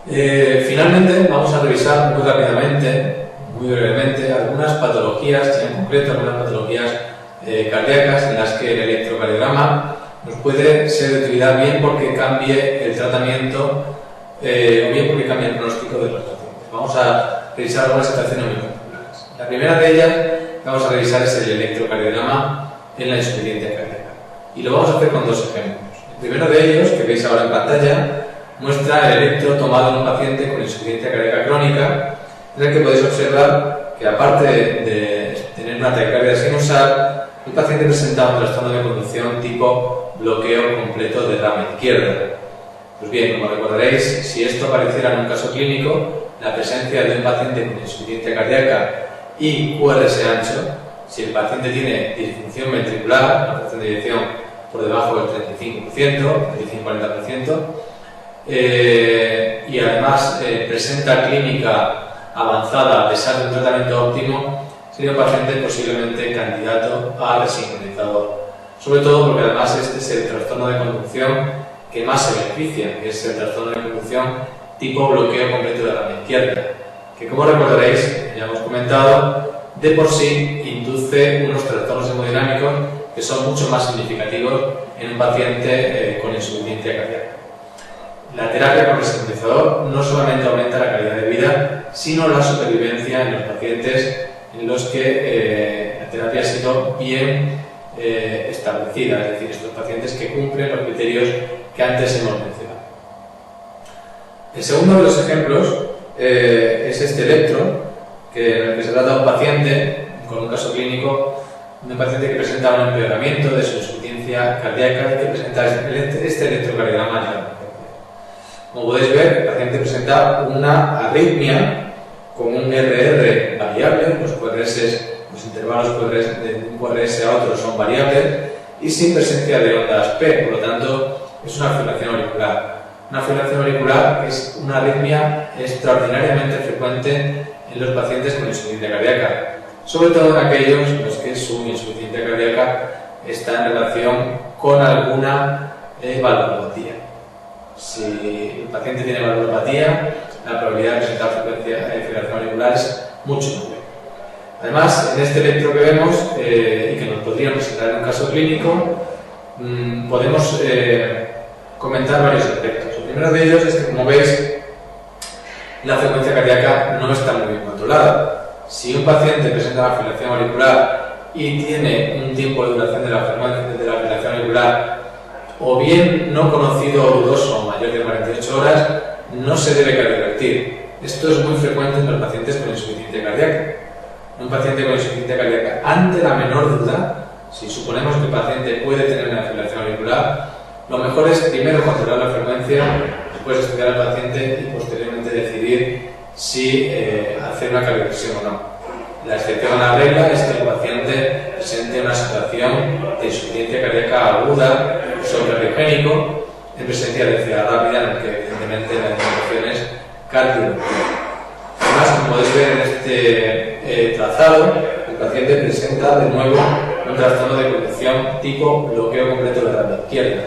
Finalmente vamos a revisar muy rápidamente, muy brevemente, algunas patologías, en concreto algunas patologías cardíacas en las que el electrocardiograma nos puede ser de utilidad bien porque cambie el tratamiento o bien porque cambie el pronóstico de los pacientes. Vamos a revisar algunas situaciones muy particulares. La primera de ellas que vamos a revisar es el electrocardiograma en la insuficiencia cardíaca y lo vamos a hacer con dos ejemplos. El primero de ellos, que veis ahora en pantalla, muestra el electro tomado en un paciente con insuficiencia cardíaca crónica, en el que podéis observar que aparte de tener una taquicardia sinusal, el paciente presenta un trastorno de conducción tipo bloqueo completo de rama izquierda. Pues bien, como recordaréis, si esto apareciera en un caso clínico, la presencia de un paciente con insuficiencia cardíaca y QRS ancho, si el paciente tiene disfunción ventricular, una fracción de eyección por debajo del 35%, 35-40%, y además presenta clínica avanzada a pesar de un tratamiento óptimo, sería un paciente posiblemente candidato a resincronizador. Sobre todo porque además este es el trastorno de conducción que más se beneficia, que es el trastorno de conducción tipo bloqueo completo de la rama izquierda, que como recordaréis, ya hemos comentado, de por sí induce unos trastornos hemodinámicos que son mucho más significativos en un paciente con insuficiencia cardíaca. La terapia con resincronizador no solamente aumenta la calidad de vida, sino la supervivencia en los pacientes en los que la terapia ha sido bien establecida, es decir, estos pacientes que cumplen los criterios que antes hemos mencionado. El segundo de los ejemplos es este electro, en el que se trata de un paciente con un caso clínico de un paciente que presenta un empeoramiento de su insuficiencia cardíaca y que presenta este electrocardiograma. Como podéis ver, el paciente presenta una arritmia con un RR variable, los QRS, los intervalos QRS de un QRS a otro son variables y sin presencia de ondas P, por lo tanto es una fibrilación auricular. Una fibrilación auricular es una arritmia extraordinariamente frecuente en los pacientes con insuficiencia cardíaca, sobre todo en aquellos en los que su insuficiencia cardíaca está en relación con alguna valvulopatía. Si el paciente tiene valvulopatía, la probabilidad de presentar frecuencia de fibrilación auricular es mucho mayor. Además, en este electro que vemos y que nos podría presentar en un caso clínico, podemos comentar varios aspectos. El primero de ellos es que, como veis, la frecuencia cardíaca no está muy bien controlada. Si un paciente presenta una fibrilación auricular y tiene un tiempo de duración de la fibrilación auricular o bien no conocido o dudoso mayor de 48 horas, no se debe cardiovertir. Esto es muy frecuente en los pacientes con insuficiencia cardíaca. Un paciente con insuficiencia cardíaca, ante la menor duda, si suponemos que el paciente puede tener una fibrilación auricular, lo mejor es primero controlar la frecuencia, después estudiar al paciente y posteriormente decidir si hacer una cardioversión o no. La excepción a la regla es que el paciente presente una situación de insuficiencia cardíaca aguda, sobrecardiogénico, en presencia de fatiga rápida, en el que evidentemente la intervención es cardiovertida. Además, como podéis ver en este trazado, el paciente presenta de nuevo un trastorno de conducción tipo bloqueo completo de la rama izquierda.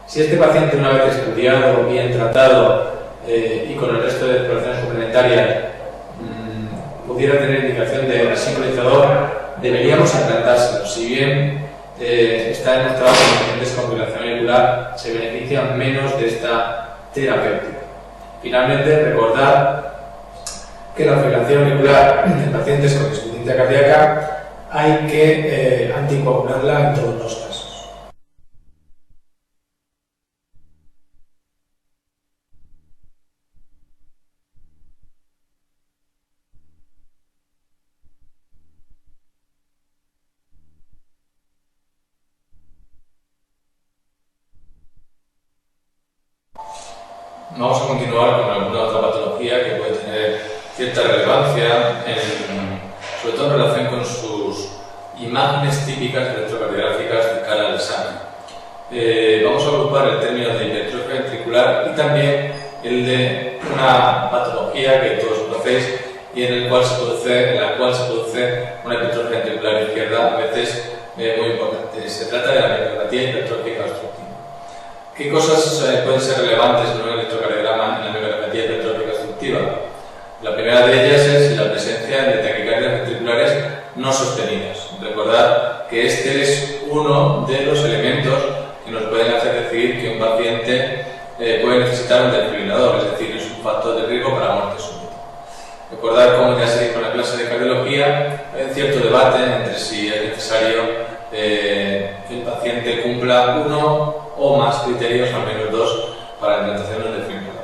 Si este paciente, una vez estudiado, bien tratado y con el resto de exploraciones complementarias, pudiera tener indicación de resincronizador, deberíamos implantárselo. Si bien está demostrado que los pacientes con fibrilación auricular se benefician menos de esta terapéutica. Finalmente, recordar que la fibrilación auricular en pacientes con insuficiencia cardíaca hay que anticoagularla en todos los casos. Vamos a continuar con alguna otra patología que puede tener cierta relevancia, sobre todo en relación con sus imágenes típicas electrocardiográficas de cara al examen. Vamos a agrupar el término de hipertrofia ventricular y también el de una patología que todos conocéis y en la cual se produce una hipertrofia ventricular izquierda, a veces muy importante. Se trata de la miocardiopatía hipertrófica obstructiva. ¿Qué cosas pueden ser relevantes en un electrocardiograma en la miocardiopatía primera de ellas es la presencia de taquicardias ventriculares no sostenidas. Recordad que este es uno de los elementos que nos pueden hacer decir que un paciente puede necesitar un desfibrilador, es decir, es un factor de riesgo para muerte súbita. Recordad, como ya se dijo en la clase de cardiología, hay un cierto debate entre si es necesario que el paciente cumpla uno o más criterios, al menos dos, para la implantación de un desfibrilador.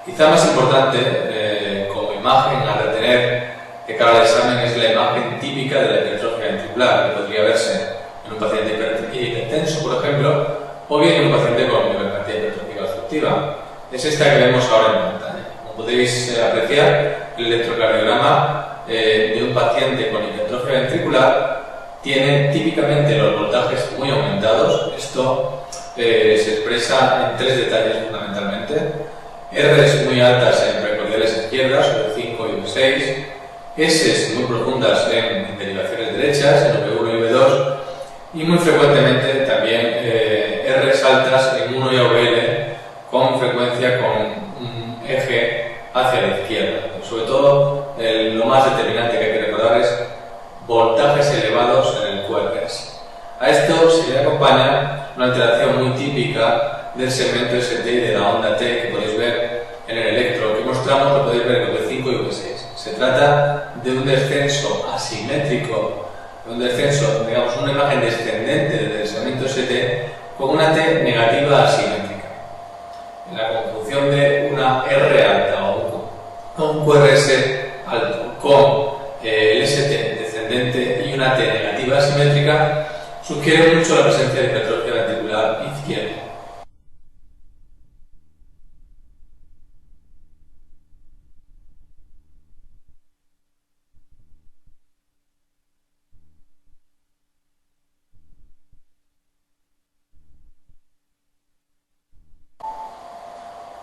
Quizá más importante, como imagen a retener de cara al examen, es la imagen típica de la hipertrofia ventricular, que podría verse en un paciente hipertenso, por ejemplo, o bien en un paciente con miocarditis hipertrófica obstructiva. Es esta que vemos ahora en pantalla. Como podéis apreciar, el electrocardiograma de un paciente con hipertrofia ventricular tiene típicamente los voltajes muy aumentados. Esto se expresa en tres detalles fundamentalmente: R's muy altas en precordiales izquierdas, V5 y V6, S's muy profundas en derivaciones derechas, en V1 y V2, y muy frecuentemente también R's altas en 1 y AVL, con frecuencia con un eje hacia la izquierda. Sobre todo, lo más determinante que hay que recordar es voltajes elevados en el QRS. A esto se le acompaña una alteración muy típica del segmento ST y de la onda T que podéis ver en el electro que mostramos, lo podéis ver en V5 y V6. Se trata de un descenso asimétrico, un descenso, digamos, una imagen descendente del segmento ST con una T negativa asimétrica. En la conjunción de una R alta o un QRS alto con el ST descendente y una T negativa asimétrica sugiere mucho la presencia de hipertrofia ventricular izquierda.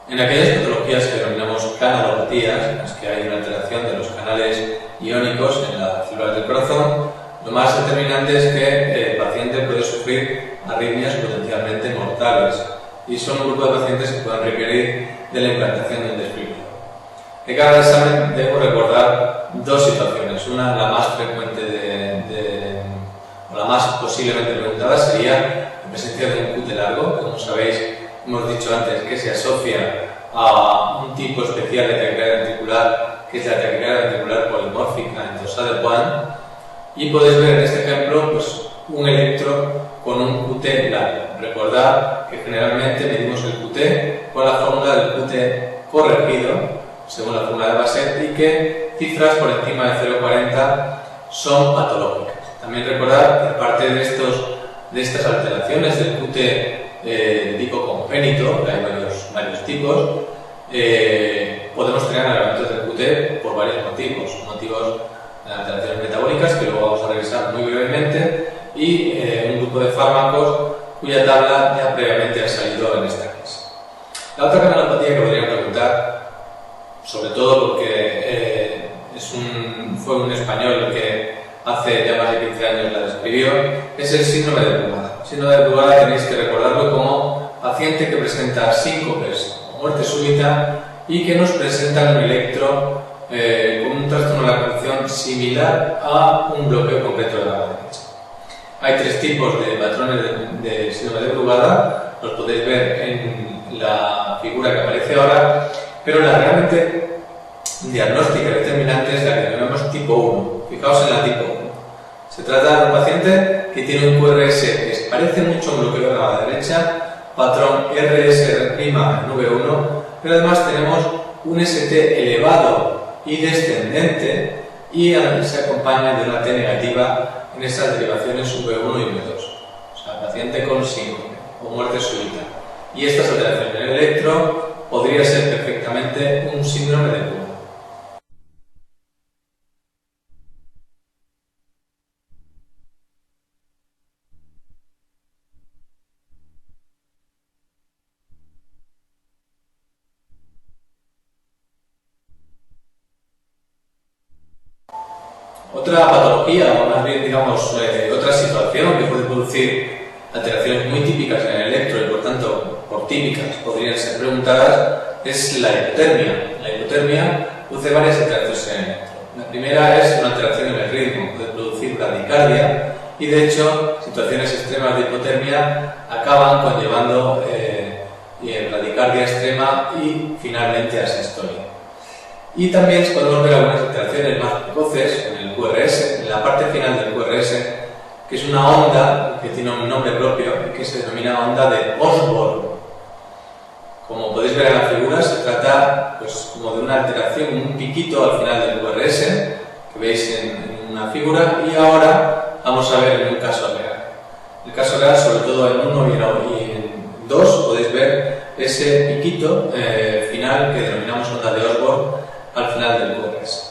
En aquellas patologías que denominamos canalopatías, en las que hay una alteración de los canales iónicos en las células del corazón, lo más determinante es que el paciente puede sufrir arritmias potencialmente mortales, y son un grupo de pacientes que pueden requerir de la implantación de un desfibrilador. De cara al examen debo recordar dos situaciones. Una, la más frecuente o la más posiblemente preguntada, sería la presencia de un QT largo, que como sabéis hemos dicho antes que se asocia a un tipo especial de taquicardia ventricular, que es la taquicardia ventricular polimórfica endosada de Poisson, y podéis ver en este ejemplo pues, un electro con un QT largo. Recordad que generalmente medimos el QT con la fórmula del QT corregido, según la fórmula de Bassett, y que cifras por encima de 0,40 son patológicas. También recordad que aparte de estas alteraciones del QT de tipo congénito, que hay varios tipos, podemos tener agravamientos del QT por varios motivos de alteraciones metabólicas, que luego vamos a revisar muy brevemente, y un grupo de fármacos cuya tabla ya previamente ha salido en esta clase. La otra canalopatía que podría preguntar, sobre todo porque fue un español el que hace ya más de 15 años la describió, es el síndrome de Brugada. El síndrome de Brugada tenéis que recordarlo como paciente que presenta síncopes o muerte súbita y que nos presenta un electro con un trastorno de la conducción similar a un bloqueo completo de la gama derecha. Hay tres tipos de patrones de síndrome de Brugada, los podéis ver en la figura que aparece ahora, pero la realmente diagnóstica determinante es la que llamamos tipo 1. Fijaos en la tipo 1. Se trata de un paciente que tiene un QRS que se parece mucho a un bloqueo de la gama derecha, patrón RS' en V1, pero además tenemos un ST elevado y descendente, y se acompaña de una T negativa en esas derivaciones V1 y V2. O sea, paciente con síncope o muerte súbita. Y estas alteraciones en el electro podría ser perfectamente un síndrome de Brugada. Otra patología, o más bien digamos otra situación que puede producir alteraciones muy típicas en el electro y por tanto por típicas podrían ser preguntadas, es la hipotermia. La hipotermia produce varias alteraciones en el electro. La primera es una alteración en el ritmo, puede producir bradicardia y de hecho situaciones extremas de hipotermia acaban conllevando bradicardia extrema y finalmente asistolia. Y también podemos ver algunas alteraciones más precoces en el QRS, en la parte final del QRS, que es una onda que tiene un nombre propio y que se denomina onda de Osborn. Como podéis ver en la figura, se trata pues, como de una alteración, un piquito al final del QRS, que veis en una figura, y ahora vamos a ver en un caso real. En el caso real, sobre todo en 1 y en 2, podéis ver ese piquito final que denominamos onda de Osborn al final del QRS.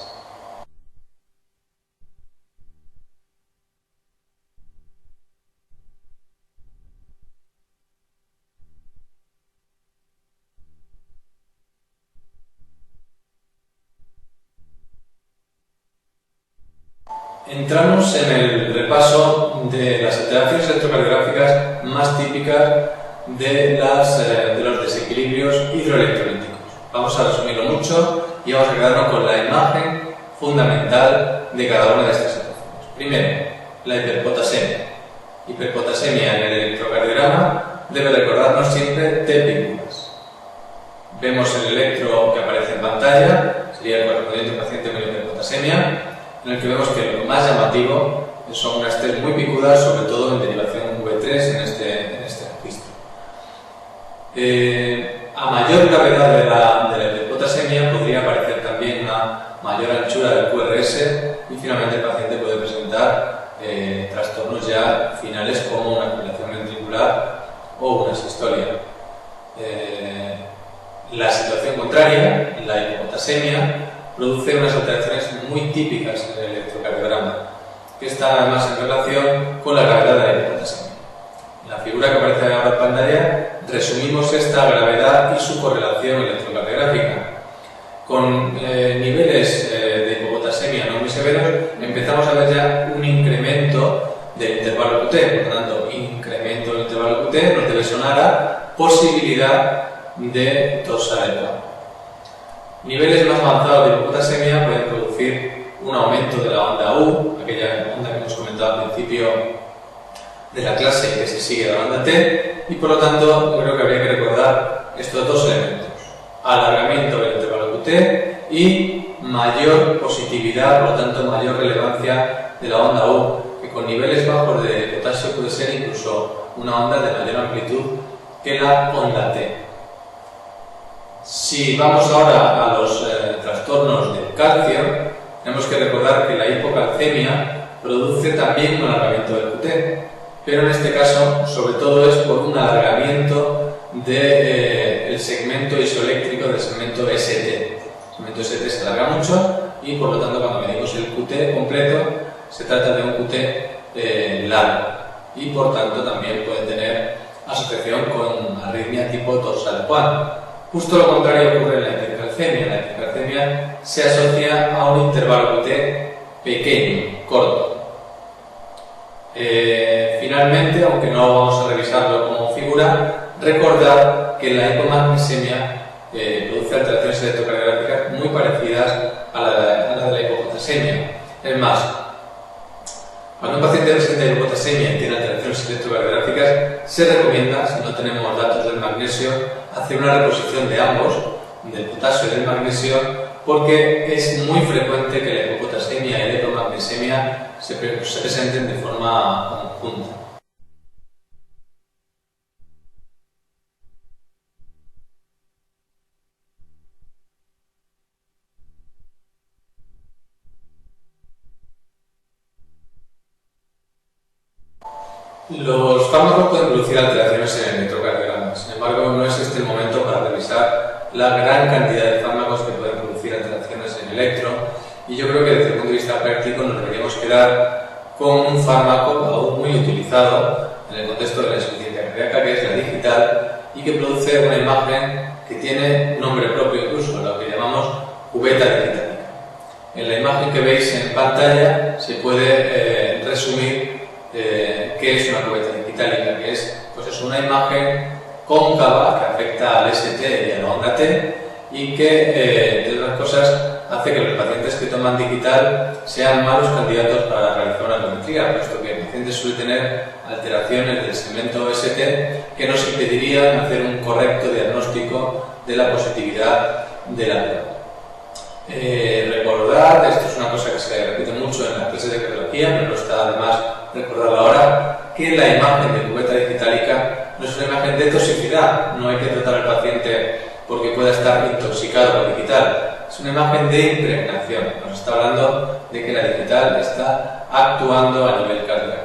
Entramos en el repaso de las alteraciones electrocardiográficas más típicas de los desequilibrios hidroelectrolíticos. Vamos a resumirlo mucho y vamos a quedarnos con la imagen fundamental de cada una de estas situaciones. Primero, la hiperpotasemia. Hiperpotasemia en el electrocardiograma debe recordarnos siempre T-pínculas. Vemos el electro que aparece en pantalla, sería el correspondiente paciente con hiperpotasemia, en el que vemos que lo más llamativo son unas T muy picudas, sobre todo en derivación V3 en este registro. A mayor gravedad de la hiperpotasemia podría aparecer también una mayor anchura del QRS y finalmente el paciente puede presentar trastornos ya finales como una fibrilación ventricular o una sistolia. La situación contraria, la hipopotasemia, produce unas alteraciones muy típicas en el electrocardiograma, que están además en relación con la gravedad de la hipopotasemia. En la figura que aparece ahora en pantalla resumimos esta gravedad y su correlación electrocardiográfica. Con niveles de hipopotasemia no muy severos empezamos a ver ya un incremento del intervalo QT, por lo tanto, incremento del intervalo QT nos debe sonar a posibilidad de dorsal. Niveles más avanzados de hipopotasemia pueden producir un aumento de la onda U, aquella onda que hemos comentado al principio de la clase que se sigue de la onda T, y por lo tanto creo que habría que recordar estos dos elementos: alargamiento del intervalo QT y mayor positividad, por lo tanto mayor relevancia de la onda U, que con niveles bajos de potasio puede ser incluso una onda de mayor amplitud que la onda T. Si vamos ahora a los trastornos del calcio, tenemos que recordar que la hipocalcemia produce también un alargamiento del QT, pero en este caso, sobre todo, es por un alargamiento del segmento isoeléctrico del segmento ST. El segmento ST se alarga mucho y, por lo tanto, cuando medimos el QT completo, se trata de un QT largo y, por tanto, también puede tener asociación con arritmia tipo dorsal Juan. Justo lo contrario ocurre en la hipercalcemia. La hipercalcemia se asocia a un intervalo QT pequeño, corto. Finalmente, aunque no vamos a revisarlo como figura, recordar que la hipomagnesemia produce alteraciones electrocardiográficas muy parecidas a la de la hipopotasemia. Es más, cuando un paciente presenta hipopotasemia y tiene alteraciones electrocardiográficas, se recomienda, si no tenemos datos del magnesio, hacer una reposición de ambos, del potasio y del magnesio, porque es muy frecuente que la hipopotasemia y la hipomagnesemia se presenten de forma conjunta. Los fármacos pueden producir alteraciones en el electrocardiograma, sin embargo no es este el momento para revisar la gran cantidad de fármacos que pueden producir alteraciones en el electro, y yo creo que desde el punto de vista práctico nos deberíamos quedar con un fármaco aún muy utilizado en el contexto de la insuficiencia cardíaca, que es la digital, y que produce una imagen que tiene un nombre propio incluso, lo que llamamos cubeta digitálica. En la imagen que veis en pantalla se puede resumir qué es una cubeta digitálica, que es, pues es una imagen cóncava que afecta al ST y a la onda T y que, entre otras cosas, hace que los pacientes que toman digital sean malos candidatos para realizar una econometría, puesto que el paciente suele tener alteraciones del segmento OST que nos impedirían hacer un correcto diagnóstico de la positividad de la prueba. Recordad, esto es una cosa que se repite mucho en las clases de cardiología, pero no está además recordarlo ahora, que la imagen de cubeta digitálica no es una imagen de toxicidad, no hay que tratar al paciente porque pueda estar intoxicado por digital, es una imagen de impregnación, nos está hablando de que la digital está actuando a nivel cardíaco.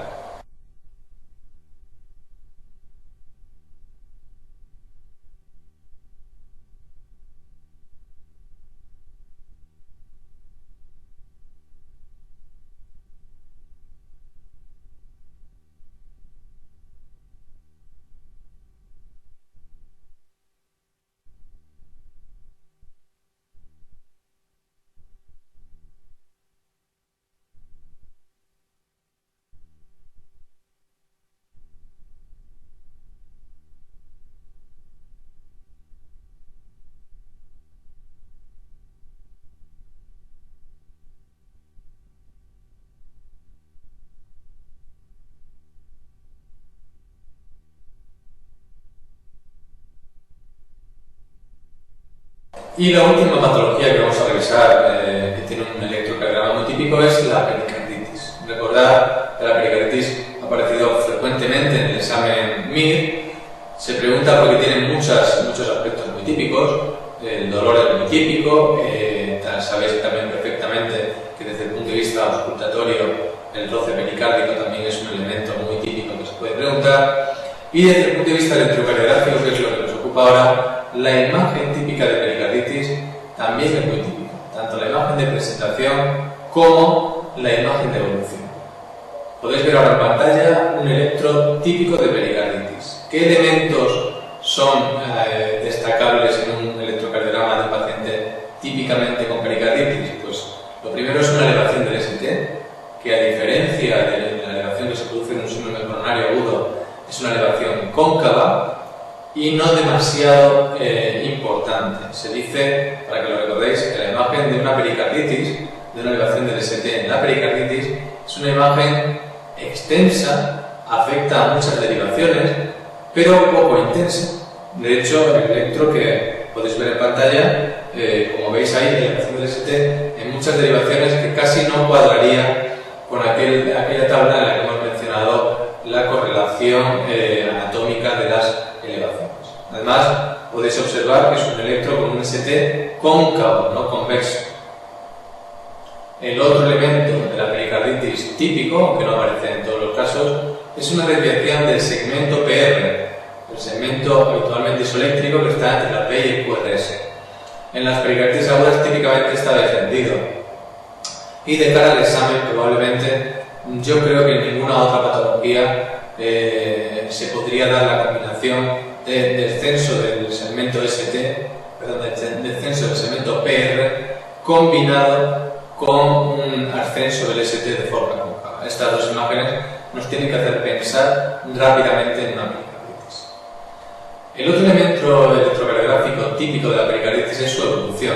Y la última patología que vamos a revisar, que tiene un electrocardiograma muy típico, es la pericarditis. Recordad que la pericarditis ha aparecido frecuentemente en el examen MIR. Se pregunta porque tiene muchos aspectos muy típicos. El dolor es muy típico. Sabéis también perfectamente que desde el punto de vista auscultatorio el roce pericárdico también es un elemento muy típico que se puede preguntar. Y desde el punto de vista electrocardiográfico, que es lo que nos ocupa ahora, la imagen típica de pericarditis también es muy típica, tanto la imagen de presentación como la imagen de evolución. Podéis ver ahora en pantalla un electro típico de pericarditis. ¿Qué elementos son destacables en un electrocardiograma de un paciente típicamente con pericarditis? Pues lo primero es una elevación del ST, que a diferencia de la elevación que se produce en un síndrome coronario agudo, es una elevación cóncava y no demasiado importante. Se dice, para que lo recordéis, que la imagen de una pericarditis, de una elevación del ST en la pericarditis, es una imagen extensa, afecta a muchas derivaciones, pero poco intensa. De hecho, el electro que podéis ver en pantalla, como veis ahí, la elevación del ST en muchas derivaciones que casi no cuadraría con aquella tabla en la que hemos mencionado la correlación anatómica de las elevaciones. Además, podéis observar que es un electro con un ST cóncavo, no convexo. El otro elemento de la pericarditis típico, aunque no aparece en todos los casos, es una desviación del segmento PR, el segmento habitualmente isoeléctrico que está entre la P y el QRS. En las pericarditis agudas típicamente está descendido. Y de cara al examen, probablemente, yo creo que en ninguna otra patología se podría dar la combinación de descenso del segmento descenso del segmento PR combinado con un ascenso del ST de forma cóncava. Estas dos imágenes nos tienen que hacer pensar rápidamente en una pericarditis. El otro elemento electrocardiográfico típico de la pericarditis es su evolución.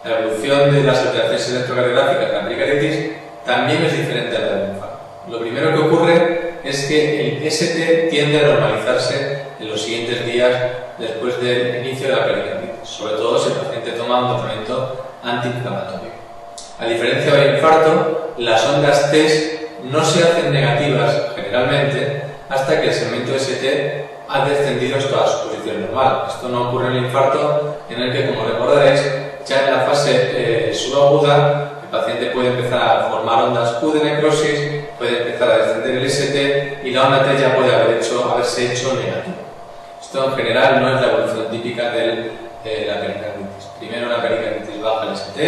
La evolución de las alteraciones electrocardiográficas de la pericarditis también es diferente a la del infarto. Lo primero que ocurre es que el ST tiende a normalizarse en los siguientes días después del inicio de la pericarditis, sobre todo si el paciente toma un tratamiento antiinflamatorio. A diferencia del infarto, las ondas T no se hacen negativas generalmente hasta que el segmento ST ha descendido hasta su posición normal. Esto no ocurre en el infarto, en el que, como recordaréis, ya en la fase subaguda, el paciente puede empezar a formar ondas Q de necrosis, puede empezar a descender el ST y la onda T ya puede haberse hecho negativa. Esto en general no es la evolución típica de la pericarditis. Primero la pericarditis baja el ST,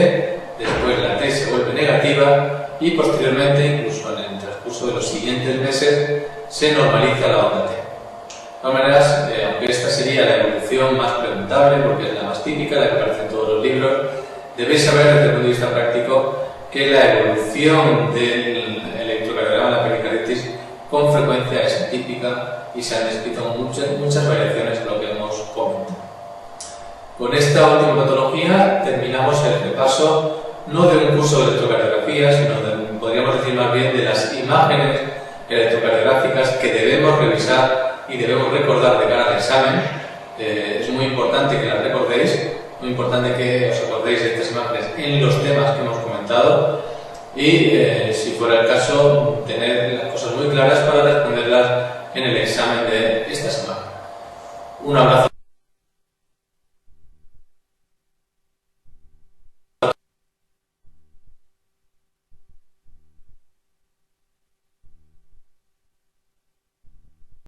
después la T se vuelve negativa y posteriormente, incluso en el transcurso de los siguientes meses, se normaliza la onda T. De todas maneras, aunque esta sería la evolución más preguntable, porque es la más típica, la que aparece en todos los libros, debéis saber desde el punto de vista práctico que la evolución del electrocardiograma de la pericarditis con frecuencia es atípica y se han descrito muchas variaciones de lo que hemos comentado. Con esta última patología terminamos el repaso no de un curso de electrocardiografía, sino podríamos decir más bien de las imágenes electrocardiográficas que debemos revisar y debemos recordar de cara al examen. Es muy importante que las recordéis, muy importante que os acordéis de estas imágenes en los temas que hemos comentado y, si fuera el caso, tener las cosas muy claras para responderlas en el examen de esta semana. Un abrazo.